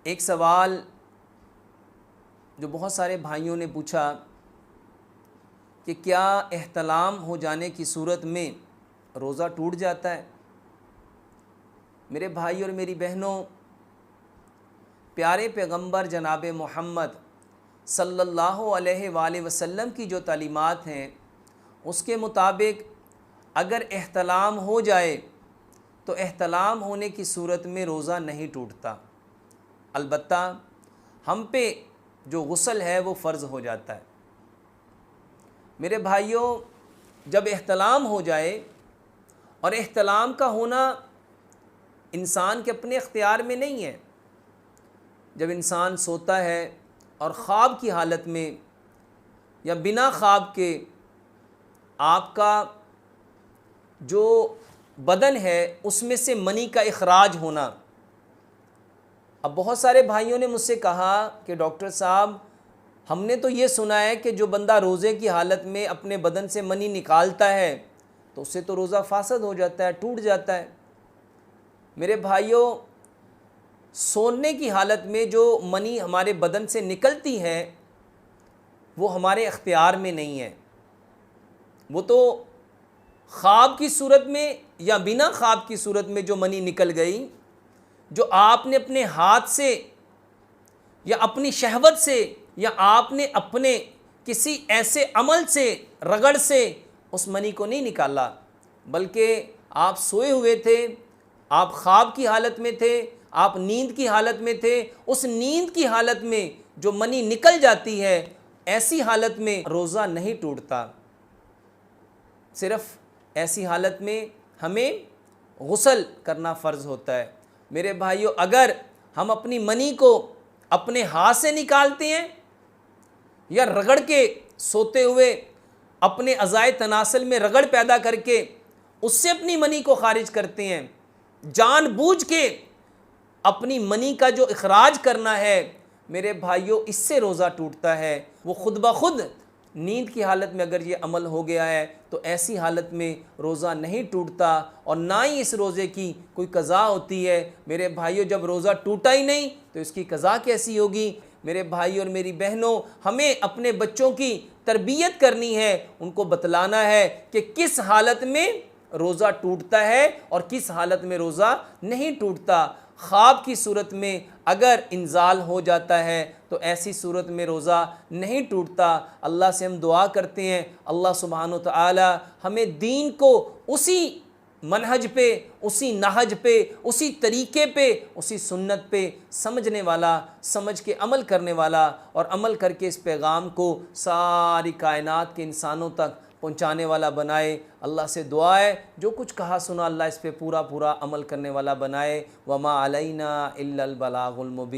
एक सवाल जो बहुत सारे भाइयों ने पूछा कि क्या एहतलाम हो जाने की सूरत में रोज़ा टूट जाता है। मेरे भाई और मेरी बहनों, प्यारे पैगंबर जनाब मोहम्मद सल्लल्लाहु अलैहि वसल्लम की जो तालीमात हैं उसके मुताबिक अगर एहतलाम हो जाए तो एहतलाम होने की सूरत में रोज़ा नहीं टूटता। अलबत्ता हम पे जो गुस्ल है वो फ़र्ज़ हो जाता है। मेरे भाइयों, जब एहतलाम हो जाए, और एहतलाम का होना इंसान के अपने इख्तियार में नहीं है। जब इंसान सोता है और ख्वाब की हालत में या बिना ख्वाब के आपका जो बदन है उसमें से मनी का इखराज होना। अब बहुत सारे भाइयों ने मुझसे कहा कि डॉक्टर साहब, हमने तो ये सुना है कि जो बंदा रोज़े की हालत में अपने बदन से मनी निकालता है तो उससे तो रोज़ा फासद हो जाता है, टूट जाता है। मेरे भाइयों, सोने की हालत में जो मनी हमारे बदन से निकलती है वो हमारे अख्तियार में नहीं है। वो तो ख्वाब की सूरत में या बिना ख्वाब की सूरत में जो मनी निकल गई, जो आपने अपने हाथ से या अपनी शहवत से या आपने अपने किसी ऐसे अमल से, रगड़ से उस मनी को नहीं निकाला, बल्कि आप सोए हुए थे, आप ख्वाब की हालत में थे, आप नींद की हालत में थे। उस नींद की हालत में जो मनी निकल जाती है, ऐसी हालत में रोज़ा नहीं टूटता। सिर्फ़ ऐसी हालत में हमें गुस्ल करना फ़र्ज़ होता है। मेरे भाइयों, अगर हम अपनी मनी को अपने हाथ से निकालते हैं या रगड़ के सोते हुए अपने अज़ाए तनासल में रगड़ पैदा करके उससे अपनी मनी को खारिज करते हैं, जानबूझ के अपनी मनी का जो इखराज करना है, मेरे भाइयों, इससे रोज़ा टूटता है। वो खुद ब खुद नींद की हालत में अगर ये अमल हो गया है तो ऐसी हालत में रोज़ा नहीं टूटता और ना ही इस रोज़े की कोई क़ज़ा होती है। मेरे भाइयों, जब रोज़ा टूटा ही नहीं तो इसकी क़ज़ा कैसी होगी। मेरे भाई और मेरी बहनों, हमें अपने बच्चों की तरबियत करनी है, उनको बतलाना है कि किस हालत में रोज़ा टूटता है और किस हालत में रोज़ा नहीं टूटता। ख्वाब की सूरत में अगर इंजाल हो जाता है तो ऐसी सूरत में रोज़ा नहीं टूटता। अल्लाह से हम दुआ करते हैं, अल्लाह सुब्हानो तआला हमें दीन को उसी मनहज पे, उसी नहज पे, उसी तरीके पे, उसी सुन्नत पे समझने वाला, समझ के अमल करने वाला और अमल करके इस पैगाम को सारी कायनात के इंसानों तक पहुँचाने वाला बनाए। अल्लाह से दुआ है, जो कुछ कहा सुना अल्लाह इस पे पूरा पूरा अमल करने वाला बनाए। वमा अलैना इल्लल बलागुल मुबीन।